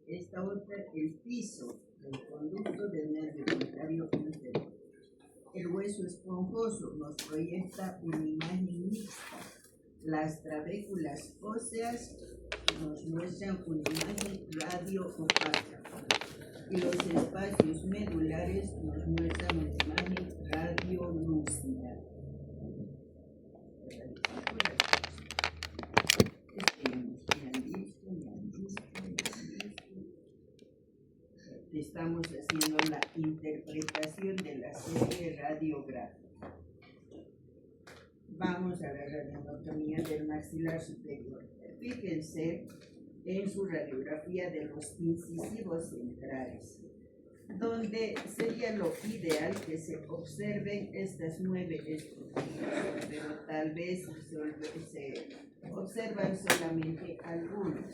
esta otra, el piso del conducto del nervio contrario inferior. El hueso esponjoso nos proyecta una imagen mixta. Las trabéculas óseas nos muestran una imagen radio-opaca. Y los espacios medulares nos muestran una imagen radiolúcida. Estamos haciendo la interpretación de la serie radiográfica. Vamos a la radioanatomía del maxilar superior. Fíjense en su radiografía de los incisivos centrales, donde sería lo ideal que se observen estas 9 estructuras, pero tal vez se observan solamente algunas.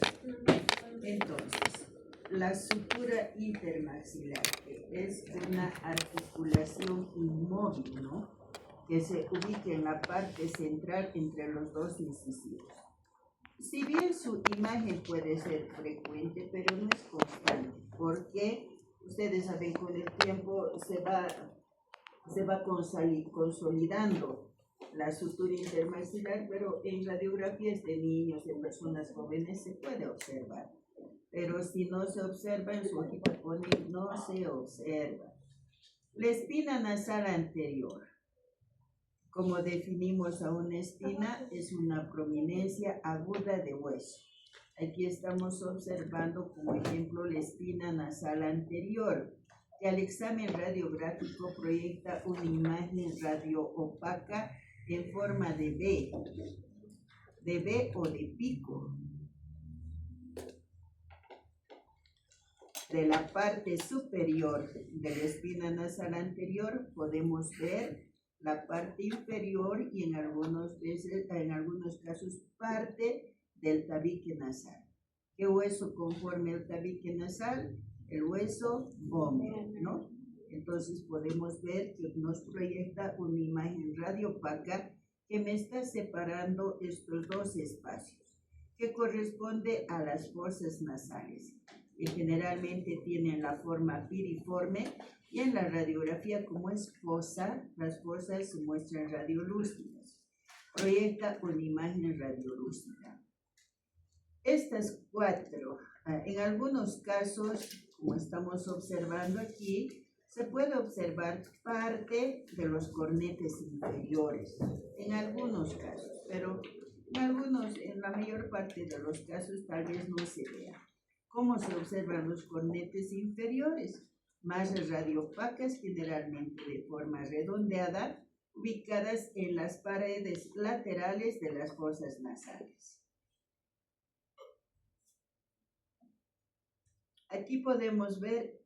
Entonces, la sutura intermaxilar, que es una articulación inmóvil, ¿no?, que se ubica en la parte central entre los dos incisivos. Si bien su imagen puede ser frecuente, pero no es constante, porque ustedes saben, con el tiempo se va consolidando la sutura intermaxilar, pero en radiografías de niños, de personas jóvenes, se puede observar. Pero si no se observa, en su hojita pone no se observa. La espina nasal anterior. Como definimos a una espina, es una prominencia aguda de hueso. Aquí estamos observando como ejemplo la espina nasal anterior, que al examen radiográfico proyecta una imagen radio-opaca en forma de V o de pico. De la parte superior de la espina nasal anterior podemos ver la parte inferior y en algunos casos parte del tabique nasal. ¿Qué hueso conforma el tabique nasal? El hueso gómero, ¿no? Entonces podemos ver que nos proyecta una imagen radiopaca que me está separando estos dos espacios, que corresponde a las fosas nasales, que generalmente tienen la forma piriforme, y en la radiografía, como es fosa, las fosas se muestran radiolúcidas. Proyecta una imagen radiolúcida. Estas 4, en algunos casos, como estamos observando aquí, se puede observar parte de los cornetes inferiores, en algunos casos, pero en la mayor parte de los casos tal vez no se vea. ¿Cómo se observan los cornetes inferiores? Masas radiopacas, generalmente de forma redondeada, ubicadas en las paredes laterales de las fosas nasales. Aquí podemos ver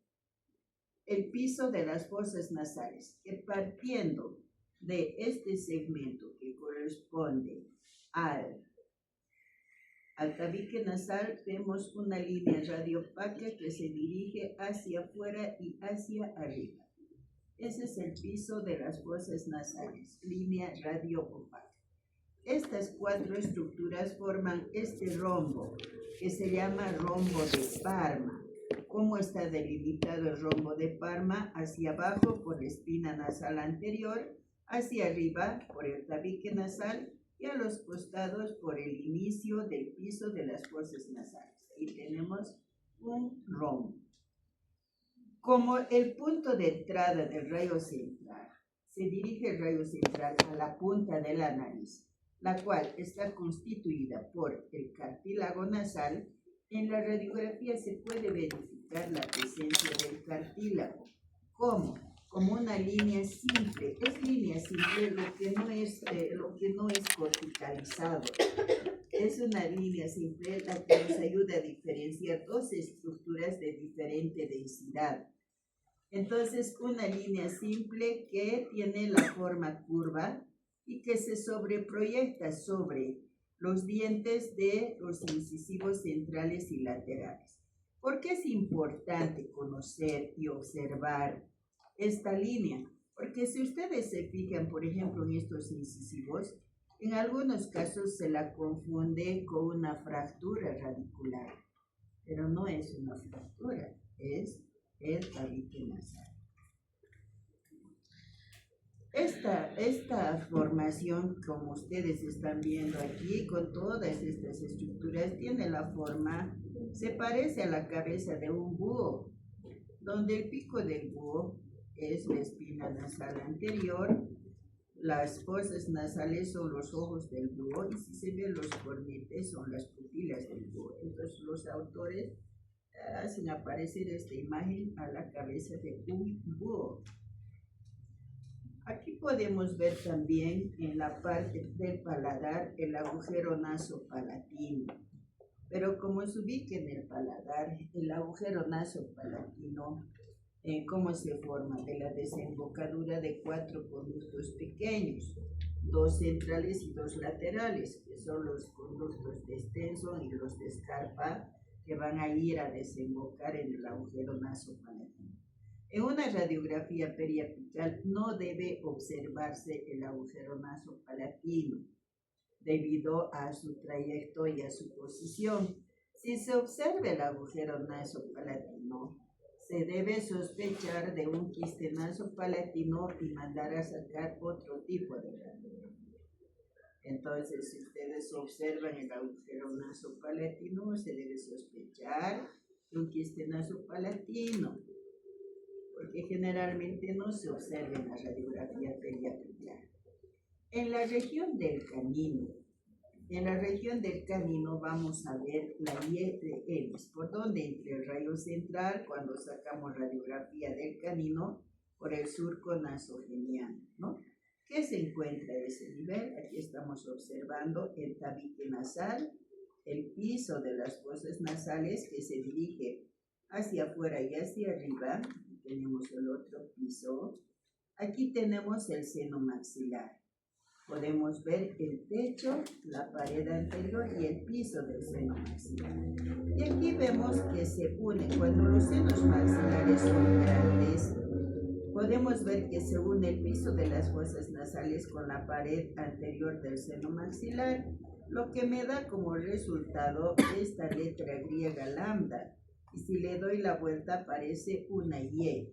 el piso de las fosas nasales, que partiendo de este segmento que corresponde al tabique nasal, vemos una línea radiopaca que se dirige hacia afuera y hacia arriba. Ese es el piso de las fosas nasales, línea radioopaca. Estas 4 estructuras forman este rombo, que se llama rombo de Parma. ¿Cómo está delimitado el rombo de Parma? Hacia abajo por la espina nasal anterior, hacia arriba por el tabique nasal, y a los costados por el inicio del piso de las fosas nasales. Ahí tenemos un rombo. Como el punto de entrada del rayo central, se dirige el rayo central a la punta de la nariz, la cual está constituida por el cartílago nasal. En la radiografía se puede verificar la presencia del cartílago. ¿Cómo? Como una línea simple. Es línea simple lo que no es corticalizado. Es una línea simple la que nos ayuda a diferenciar dos estructuras de diferente densidad. Entonces, una línea simple que tiene la forma curva y que se sobreproyecta sobre los dientes de los incisivos centrales y laterales. ¿Por qué es importante conocer y observar esta línea? Porque si ustedes se fijan, por ejemplo, en estos incisivos, en algunos casos se la confunde con una fractura radicular. pero no es una fractura, es el tabique nasal. Esta formación, como ustedes están viendo aquí, con todas estas estructuras, tiene la forma, se parece a la cabeza de un búho, donde el pico del búho es la espina nasal anterior, las fosas nasales son los ojos del búho, y si se ven los cornetes son las pupilas del búho. Entonces los autores hacen aparecer esta imagen a la cabeza de un búho. Aquí podemos ver también en la parte del paladar el agujero nasopalatino. Pero como se ubica en el paladar, el agujero nasopalatino, ¿cómo se forma? De la desembocadura de 4 conductos pequeños, 2 centrales y 2 laterales, que son los conductos de Stenson y los de Scarpa, que van a ir a desembocar en el agujero nasopalatino. En una radiografía periapical no debe observarse el agujero nasopalatino debido a su trayecto y a su posición. Si se observa el agujero nasopalatino, se debe sospechar de un quiste nasopalatino y mandar a sacar otro tipo de radiografía. Entonces, si ustedes observan el agujero nasopalatino, se debe sospechar de un quiste nasopalatino, porque generalmente no se observa en la radiografía periapical. En la región del canino vamos a ver la Y de Ellis, por donde entra el rayo central cuando sacamos radiografía del canino por el surco nasogeniano, ¿no? ¿Qué se encuentra a ese nivel? Aquí estamos observando el tabique nasal, el piso de las fosas nasales que se dirige hacia afuera y hacia arriba. Tenemos el otro piso. Aquí tenemos el seno maxilar. Podemos ver el techo, la pared anterior y el piso del seno maxilar. Y aquí vemos que se une, cuando los senos maxilares son grandes, podemos ver que se une el piso de las fosas nasales con la pared anterior del seno maxilar, lo que me da como resultado esta letra griega lambda. Y si le doy la vuelta aparece una Y.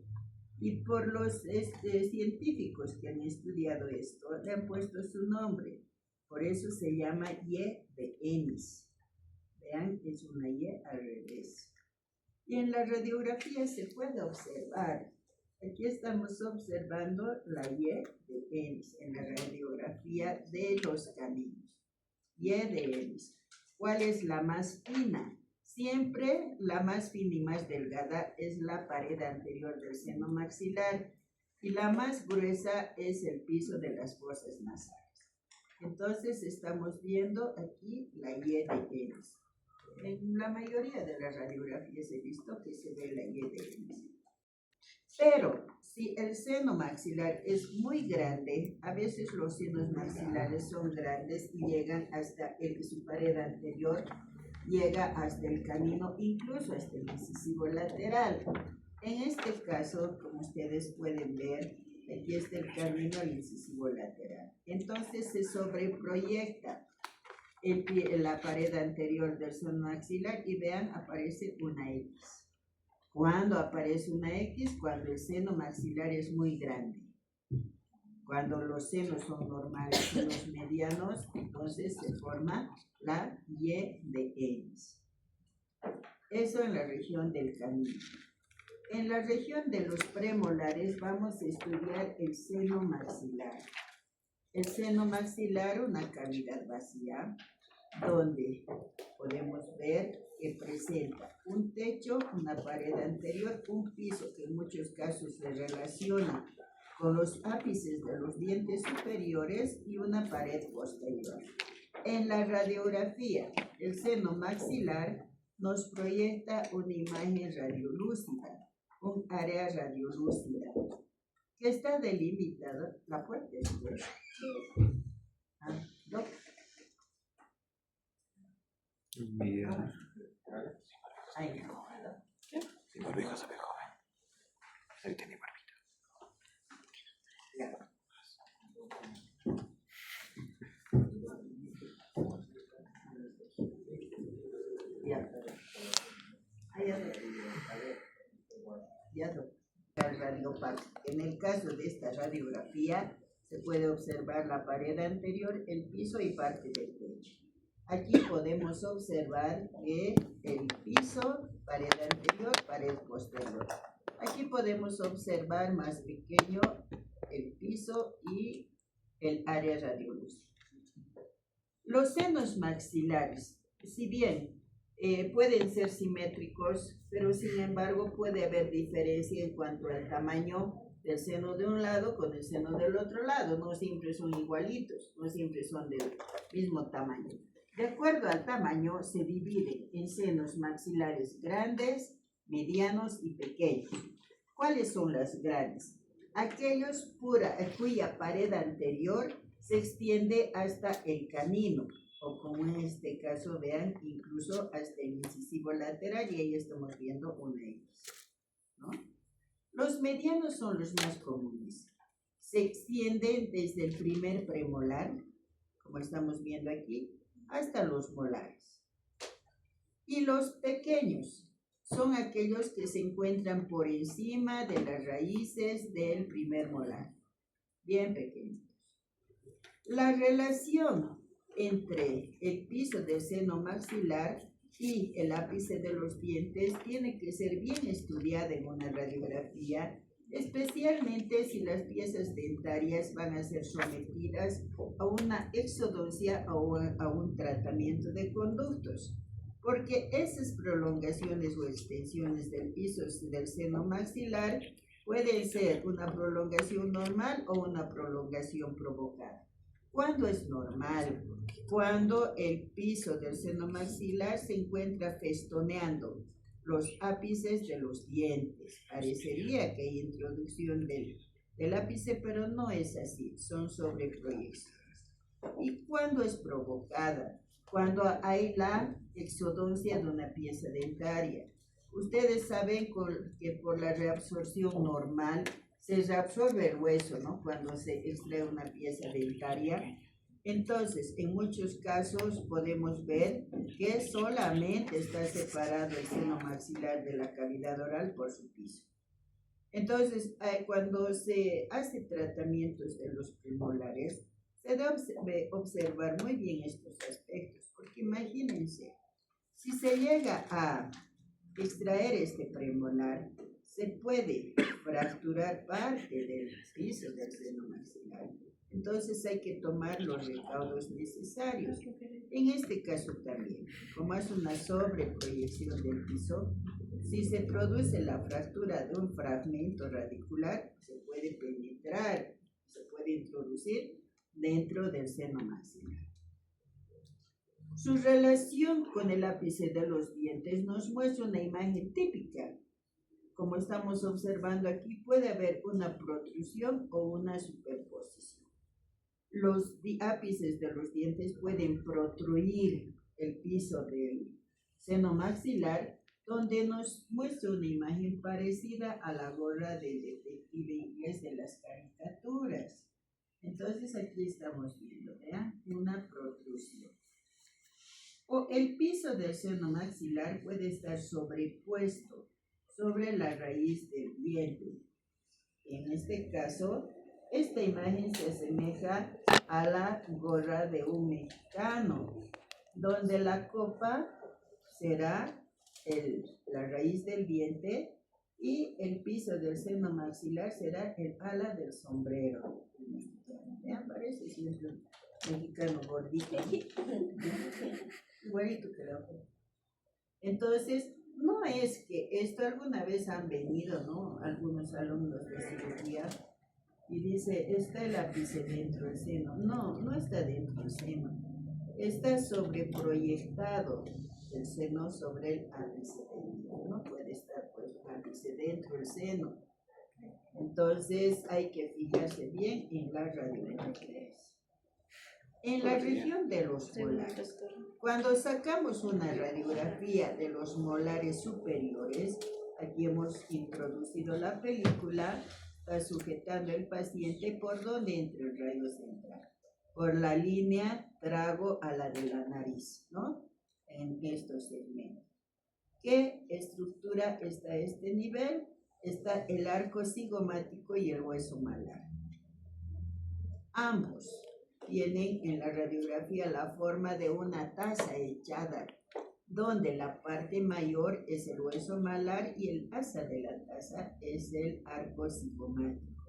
Y por los científicos que han estudiado esto, le han puesto su nombre. Por eso se llama Y de Ennis. Vean, es una Y al revés. Y en la radiografía se puede observar. Aquí estamos observando la Y de Ennis en la radiografía de los caninos. Y de Ennis. ¿Cuál es la más fina? Siempre la más fina y más delgada es la pared anterior del seno maxilar y la más gruesa es el piso de las fosas nasales. Entonces estamos viendo aquí la Y de Ennis. En la mayoría de las radiografías he visto que se ve la Y de Ennis. Pero si el seno maxilar es muy grande, a veces los senos maxilares son grandes y llegan hasta su pared anterior, llega hasta el canino, incluso hasta el incisivo lateral. En este caso, como ustedes pueden ver, aquí está el canino al incisivo lateral. Entonces se sobreproyecta la pared anterior del seno maxilar y vean, aparece una X. ¿Cuándo aparece una X? Cuando el seno maxilar es muy grande. Cuando los senos son normales y los medianos, entonces se forma la Y de Ennis. Eso en la región del canino. En la región de los premolares vamos a estudiar el seno maxilar. El seno maxilar, una cavidad vacía, donde podemos ver que presenta un techo, una pared anterior, un piso que en muchos casos se relaciona con los ápices de los dientes superiores y una pared posterior. En la radiografía, el seno maxilar nos proyecta una imagen radiolúcida, un área radiolúcida, que está delimitada, la puerta es fuera. ¿No? Ahí no. Si no vieja se ve joven. Ahí tiene barbita. Ya. Ya. A ver, ya el radiopaque. En el caso de esta radiografía, se puede observar la pared anterior, el piso y parte del techo. Aquí podemos observar que el piso, pared anterior, pared posterior. Aquí podemos observar más pequeño el piso y el área radiolúcica. Los senos maxilares, si bien pueden ser simétricos, pero sin embargo puede haber diferencia en cuanto al tamaño del seno de un lado con el seno del otro lado. No siempre son igualitos, no siempre son del mismo tamaño. De acuerdo al tamaño, se dividen en senos maxilares grandes, medianos y pequeños. ¿Cuáles son las grandes? Aquellos cuya pared anterior se extiende hasta el canino, o como en este caso, vean, incluso hasta el incisivo lateral, y ahí estamos viendo una X, ¿no? Los medianos son los más comunes. Se extienden desde el primer premolar, como estamos viendo aquí, hasta los molares. Y los pequeños son aquellos que se encuentran por encima de las raíces del primer molar, bien pequeños. La relación entre el piso del seno maxilar y el ápice de los dientes tiene que ser bien estudiada en una radiografía, especialmente si las piezas dentarias van a ser sometidas a una exodoncia o a un tratamiento de conductos, porque esas prolongaciones o extensiones del piso del seno maxilar pueden ser una prolongación normal o una prolongación provocada. ¿Cuándo es normal? Cuando el piso del seno maxilar se encuentra festoneando los ápices de los dientes. Parecería que hay introducción del ápice, pero no es así, son sobreproyecciones. ¿Y cuándo es provocada? Cuando hay la exodoncia de una pieza dentaria. Ustedes saben que por la reabsorción normal se reabsorbe el hueso, ¿no? Cuando se extrae una pieza dentaria. Entonces, en muchos casos podemos ver que solamente está separado el seno maxilar de la cavidad oral por su piso. Entonces, cuando se hace tratamientos de los premolares, se debe observar muy bien estos aspectos, porque imagínense, si se llega a extraer este premolar, se puede fracturar parte del piso del seno maxilar. Entonces hay que tomar los recaudos necesarios. En este caso también, como es una sobreproyección del piso, si se produce la fractura de un fragmento radicular, se puede penetrar, se puede introducir dentro del seno maxilar. Su relación con el ápice de los dientes nos muestra una imagen típica. Como estamos observando aquí, puede haber una protrusión o una superposición. Los ápices de los dientes pueden protruir el piso del seno maxilar, donde nos muestra una imagen parecida a la gorra del detective inglés de las caricaturas. Entonces aquí estamos viendo, ¿vean? Una protrusión. O el piso del seno maxilar puede estar sobrepuesto sobre la raíz del diente. En este caso, esta imagen se asemeja a la gorra de un mexicano, donde la copa será la raíz del diente y el piso del seno maxilar será el ala del sombrero. Vean, parece siempre un mexicano gordito, igualito que la otra. Entonces, no es que esto alguna vez han venido, ¿no? Algunos alumnos de cirugía y dice, está el ápice dentro del seno. No, no está dentro del seno. Está sobreproyectado el seno sobre el ápice dentro. No puede estar pues un ápice dentro del seno. Entonces hay que fijarse bien en las radiografías. En la región de los molares, cuando sacamos una radiografía de los molares superiores, aquí hemos introducido la película, está sujetando el paciente por donde entra el rayo central, por la línea trago a la de la nariz, ¿no? En estos segmentos. ¿Qué estructura está a este nivel? Está el arco cigomático y el hueso malar. Ambos tienen en la radiografía la forma de una taza echada, donde la parte mayor es el hueso malar y el asa de la taza es el arco cigomático.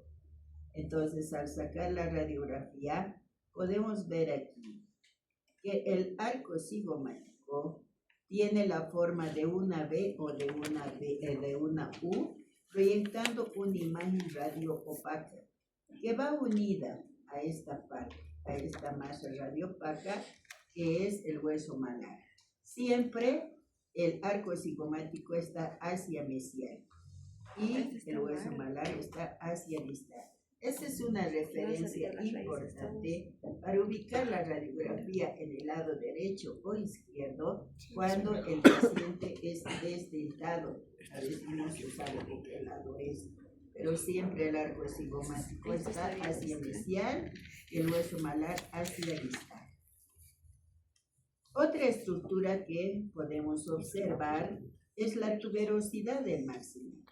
Entonces, al sacar la radiografía, podemos ver aquí que el arco cigomático tiene la forma de una V o de una U, proyectando una imagen radio-opaca que va unida a esta parte, a esta masa radio-opaca que es el hueso malar. Siempre el arco cigomático está hacia mesial y el hueso malar está hacia distal. Esta es una referencia importante para ubicar la radiografía en el lado derecho o izquierdo cuando el paciente es desdentado. A veces no se sabe por qué lado es, pero siempre el arco cigomático está hacia mesial y el hueso malar hacia distal. Otra estructura que podemos observar es la tuberosidad del maxilar.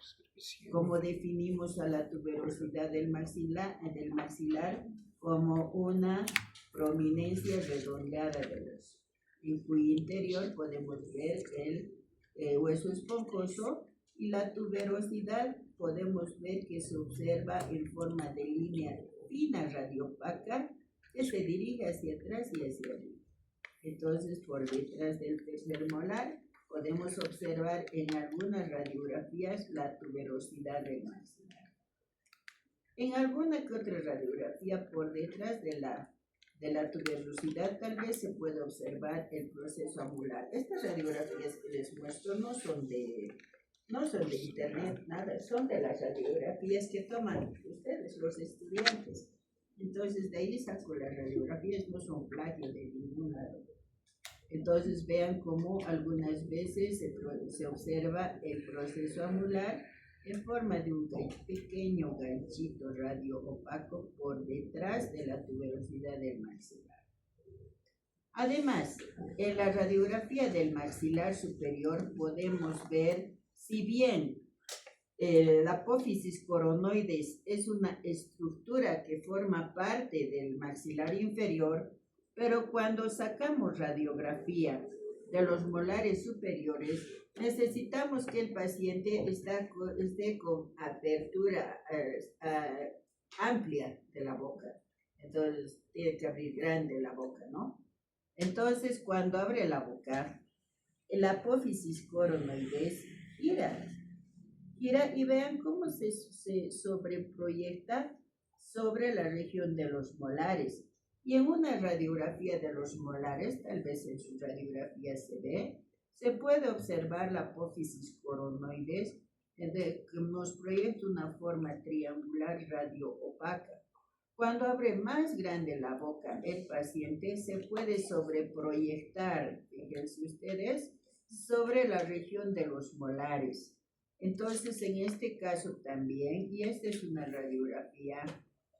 Como definimos a la tuberosidad del maxilar como una prominencia redondeada del hueso, en cuyo interior podemos ver el hueso esponjoso, y la tuberosidad podemos ver que se observa en forma de línea fina radiopaca que se dirige hacia atrás y hacia arriba. Entonces, por detrás del tercer molar podemos observar en algunas radiografías la tuberosidad del maxilar. En alguna que otra radiografía por detrás de la tuberosidad tal vez se puede observar el proceso amular. Estas radiografías que les muestro no son de internet, nada, son de las radiografías que toman ustedes, los estudiantes. Entonces, de ahí saco las radiografías, no son plagio de ningún lado. Entonces, vean cómo algunas veces se observa el proceso amular en forma de un pequeño ganchito radio opaco por detrás de la tuberosidad del maxilar. Además, en la radiografía del maxilar superior podemos ver, si bien la apófisis coronoides es una estructura que forma parte del maxilar inferior, pero cuando sacamos radiografía de los molares superiores, necesitamos que el paciente esté con apertura amplia de la boca. Entonces, tiene que abrir grande la boca, ¿no? Entonces, cuando abre la boca, el apófisis coronoides gira y vean cómo se sobreproyecta sobre la región de los molares. Y en una radiografía de los molares, tal vez en su radiografía se puede observar la apófisis coronoides que nos proyecta una forma triangular radio-opaca. Cuando abre más grande la boca el paciente, se puede sobreproyectar, fíjense ustedes, sobre la región de los molares. Entonces, en este caso también, y esta es una radiografía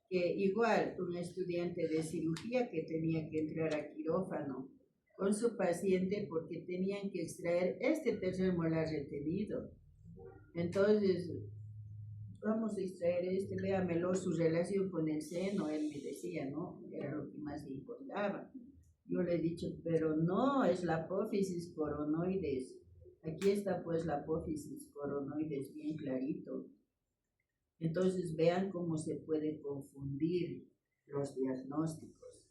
que igual un estudiante de cirugía que tenía que entrar a quirófano con su paciente porque tenían que extraer este tercer molar retenido. Entonces, vamos a extraer véamelo, su relación con el seno, él me decía, ¿no? Era lo que más le importaba. Yo le he dicho, pero no, es la apófisis coronoides. Aquí está pues la apófisis coronoides bien clarito. Entonces vean cómo se puede confundir los diagnósticos.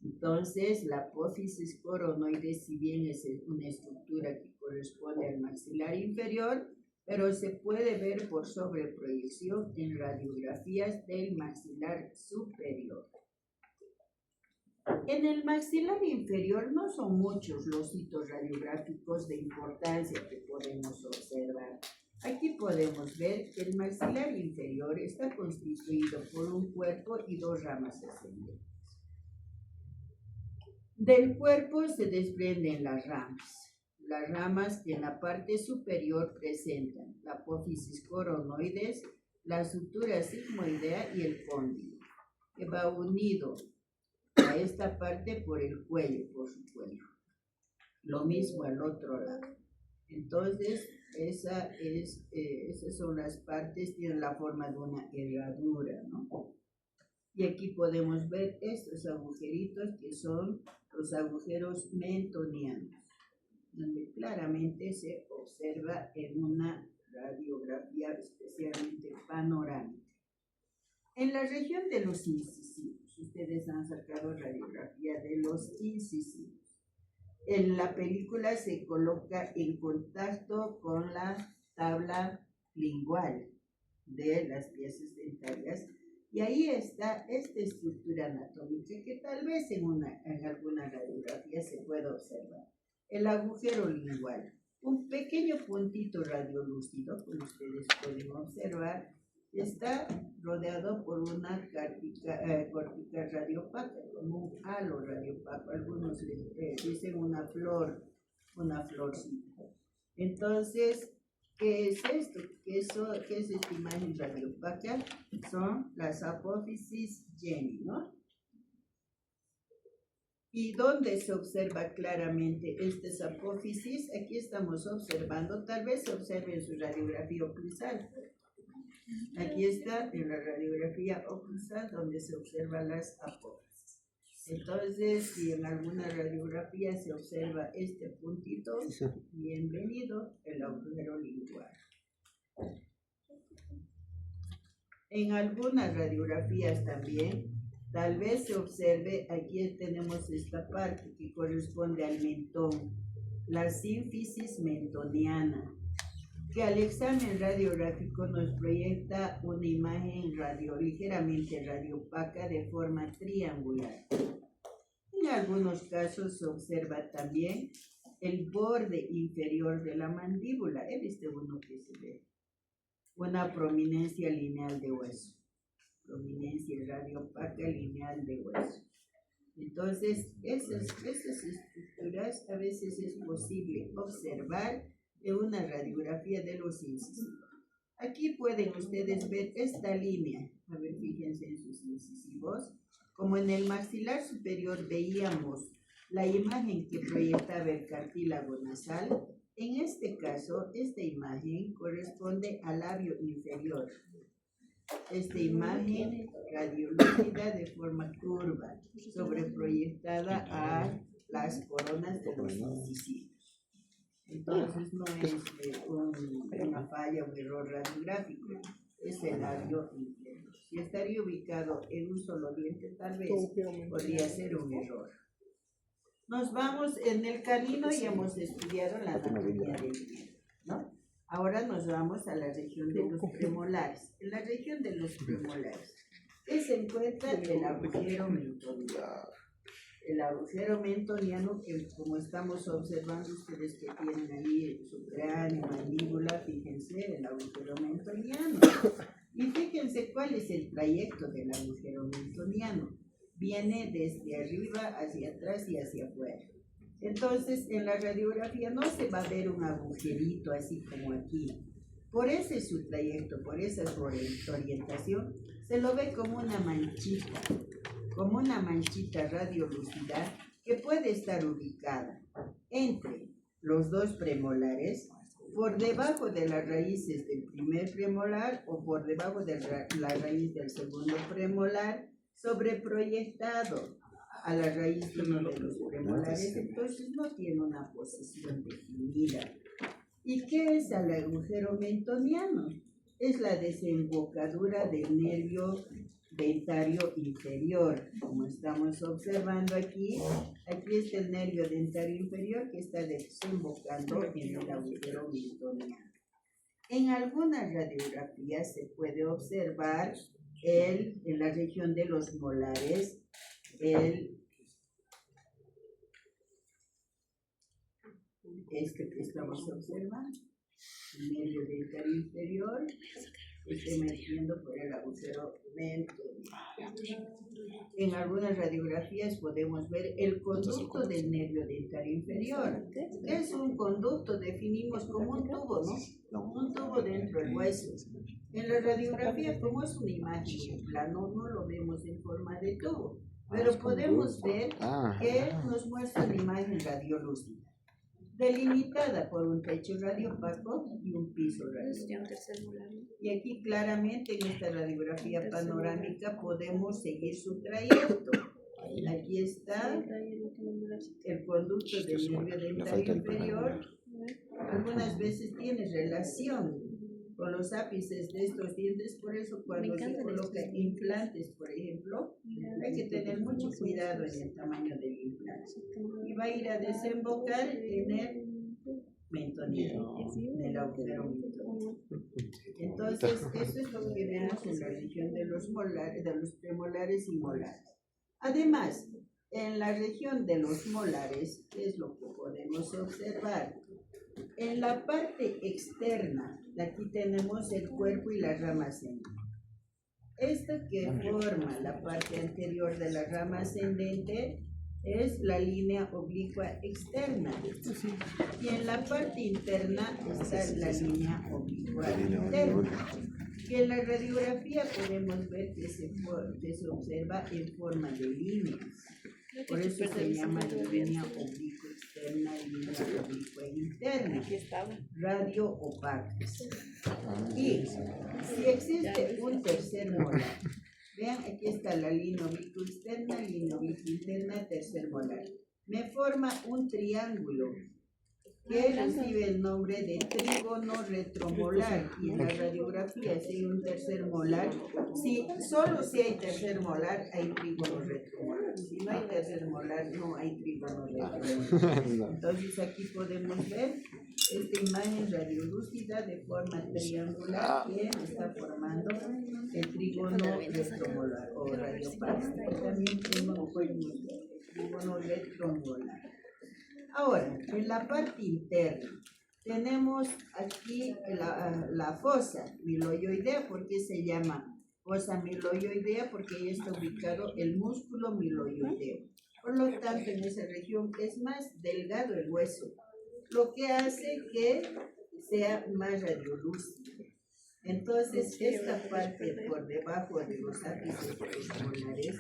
Entonces la apófisis coronoides, si bien es una estructura que corresponde al maxilar inferior, pero se puede ver por sobreproyección en radiografías del maxilar superior. En el maxilar inferior no son muchos los hitos radiográficos de importancia que podemos observar. Aquí podemos ver que el maxilar inferior está constituido por un cuerpo y dos ramas ascendentes. Del cuerpo se desprenden las ramas que en la parte superior presentan la apófisis coronoides, la sutura sigmoidea y el cóndilo, que va unido a esta parte por el cuello, por su cuello. Lo mismo al otro lado. Entonces, esas son las partes, tienen la forma de una herradura, ¿no? Y aquí podemos ver estos agujeritos que son los agujeros mentonianos, donde claramente se observa en una radiografía especialmente panorámica. En la región de los incisivos, ustedes han sacado radiografía de los incisivos. En la película se coloca en contacto con la tabla lingual de las piezas dentarias y ahí está esta estructura anatómica que tal vez en alguna radiografía se pueda observar. El agujero lingual, un pequeño puntito radiolúcido, como ustedes pueden observar, está rodeado por una cortica radiopaca, como un halo radiopaco. Algunos dicen una florcita. Entonces, ¿qué es esto? ¿Qué es esta imagen radiopaca? Son las apófisis Jenny, ¿no? ¿Y dónde se observa claramente estas apófisis? Aquí estamos observando, tal vez se observe en su radiografía oclusal. Aquí está en la radiografía oclusal donde se observan las apófisis. Entonces, si en alguna radiografía se observa este puntito, bienvenido el agujero lingual. En algunas radiografías también, tal vez se observe, aquí tenemos esta parte que corresponde al mentón, la sínfisis mentoniana, que al examen radiográfico nos proyecta una imagen ligeramente radiopaca de forma triangular. En algunos casos se observa también el borde inferior de la mandíbula. Este uno que se ve. Una prominencia lineal de hueso. Prominencia radiopaca lineal de hueso. Entonces, esas estructuras a veces es posible observar en una radiografía de los incisivos. Aquí pueden ustedes ver esta línea. A ver, fíjense en sus incisivos. Como en el maxilar superior veíamos la imagen que proyectaba el cartílago nasal, en este caso, esta imagen corresponde al labio inferior. Esta imagen radiolúcida de forma curva, sobreproyectada a las coronas de los incisivos. Entonces no es una falla, un error radiográfico, es el labio inferior. Si estaría ubicado en un solo diente, tal vez podría ser un error. Nos vamos en el canino y hemos estudiado la anatomía del diente, ¿no? Ahora nos vamos a la región de los premolares. En la región de los premolares, ¿qué se encuentra? El agujero mentoniano. El agujero mentoniano, que como estamos observando ustedes que tienen ahí su cráneo, mandíbula, fíjense, el agujero mentoniano. Y fíjense cuál es el trayecto del agujero mentoniano. Viene desde arriba hacia atrás y hacia afuera. Entonces, en la radiografía no se va a ver un agujerito así como aquí. Por ese su trayecto, por esa su orientación, se lo ve como una manchita radiolúcida que puede estar ubicada entre los dos premolares, por debajo de las raíces del primer premolar o por debajo de la raíz del segundo premolar, sobreproyectado a la raíz de uno de los premolares, entonces no tiene una posición definida. ¿Y qué es el agujero mentoniano? Es la desembocadura del nervio dentario inferior, como estamos observando aquí. Aquí está el nervio dentario inferior que está desembocando en el agujero mentoniano. En algunas radiografías se puede observar en la región de los molares, este que estamos observando, el nervio dentario inferior, está emergiendo por el agujero mentoniano. En algunas radiografías podemos ver el conducto del nervio dentario inferior. Es un conducto, definimos como un tubo, ¿no? Un tubo dentro del hueso. En la radiografía, como es una imagen en plano, no lo vemos en forma de tubo, pero podemos ver que nos muestra una imagen radiolúcida. delimitada por un techo radiopaco y un piso radiopaco. Y aquí claramente en esta radiografía panorámica podemos seguir su trayecto. Aquí está el conducto del nervio dentario inferior. Algunas veces tiene relación con los ápices de estos dientes, por eso cuando se coloca implantes, por ejemplo, hay que tener mucho cuidado en el tamaño del implante. Y va a ir a desembocar en el mentoniano, en el agujero mentoniano. Entonces, eso es lo que vemos en la región de los molares, de los premolares y molares. Además, en la región de los molares, ¿qué es lo que podemos observar? En la parte externa, aquí tenemos el cuerpo y la rama ascendente. Esto que forma la parte anterior de la rama ascendente es la línea oblicua externa. Y en la parte interna está la línea oblicua interna. Que en la radiografía podemos ver que se observa en forma de líneas. Por eso se llama línea oblicua externa y línea oblicua interna, radio opaca. Y si existe un tercer molar, vean, aquí está la línea oblicua externa, línea oblicua interna, tercer molar. Me forma un triángulo que recibe el nombre de trígono retromolar, y en la radiografía si hay un tercer molar, solo si hay tercer molar hay trígono retromolar, si no hay tercer molar no hay trígono retromolar. Entonces aquí podemos ver esta imagen radiolúcida de forma triangular que está formando el trígono retromolar o radiopaco. También tenemos el trígono retromolar. Ahora, en la parte interna, tenemos aquí la fosa miloioidea. ¿Por qué se llama fosa miloioidea? Porque ahí está ubicado el músculo miloioideo. Por lo tanto, en esa región es más delgado el hueso, lo que hace que sea más radiolúcido. Entonces, esta parte por debajo de los ápices molares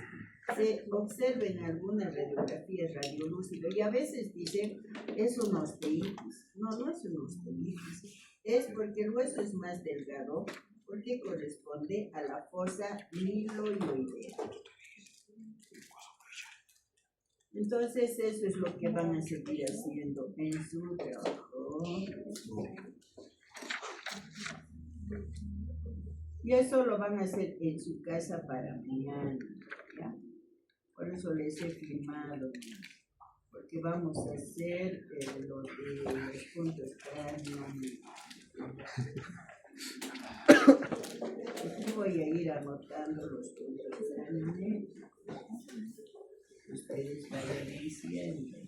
se observa en algunas radiografías radiolúcido y a veces dicen es una osteitis. No, no es una osteitis. Es porque el hueso es más delgado, porque corresponde a la fosa miloioidea. Entonces, eso es lo que van a seguir haciendo en su trabajo. Y eso lo van a hacer en su casa para mañana, ¿ya? Por eso les he filmado, porque vamos a hacer lo de los puntos cráneos. Aquí voy a ir anotando los puntos cráneos. Ustedes vayan diciendo.